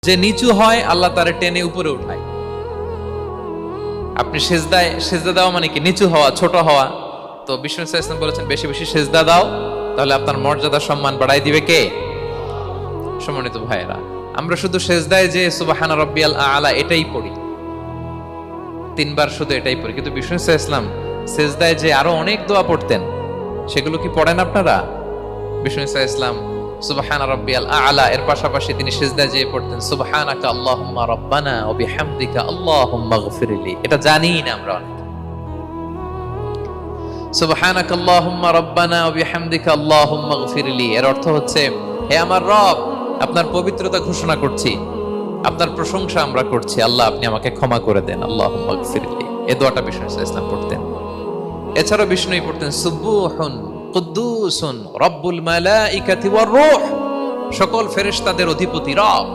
যে নিচু হয় আল্লাহ তারে টেনে উপরে উঠায়। আপনি সেজদা দেওয়া মানে কি? নিচু হওয়া, ছোট হওয়া। তো বিষ্ণু সাল্লাল্লাহু আলাইহি ওয়াসাল্লাম বলেছেন বেশি বেশি সেজদা দাও, তাহলে আপনার মর্যাদা সম্মান বাড়াই দিবে কে? সম্মানিত ভাইয়েরা, আমরা শুধু সেজদায় যে সুবহানা রাব্বিয়াল আ'লা এটাই পড়ি, তিনবার শুধু এটাই পড়ি, কিন্তু বিষ্ণু সাল্লাল্লাহু আলাইহি ওয়াসাল্লাম সেজদায় যে আরো অনেক দোয়া পড়তেন, সেগুলো কি পড়েন আপনারা? বিষ্ণু সাল্লাল্লাহু আলাইহি ওয়াসাল্লাম সুবহানা রাব্বিয়াল আ'লা এর পাশাপাশি তিনি সিজদায় যেয়ে পড়তেন সুবহানাকা আল্লাহুম্মা রাব্বানা ওয়া বিহামদিকা আল্লাহুম্মা গফিরলি। এটা জানিই না আমরা অনেকে। সুবহানাকা আল্লাহুম্মা রাব্বানা ওয়া বিহামদিকা আল্লাহুম্মা গফিরলি এর অর্থ হচ্ছে, হে আমার রব, আপনার পবিত্রতা ঘোষণা করছি, আপনার প্রশংসা আমরা করছি, আল্লাহ আপনি আমাকে ক্ষমা করে দেন, আল্লাহুম্মা গফিরলি। এই দোয়াটা বিষ্ণু সাল্লাল্লাহু আলাইহি ওয়াসাল্লাম পড়তেন। এছাড়াও বিষ্ণুই পড়তেন সুবুহুন কুদ্দুসুন রব্বুল মালাইকাতি ওয়ার রূহ, সকল ফেরেশতাদের অধিপতি রব।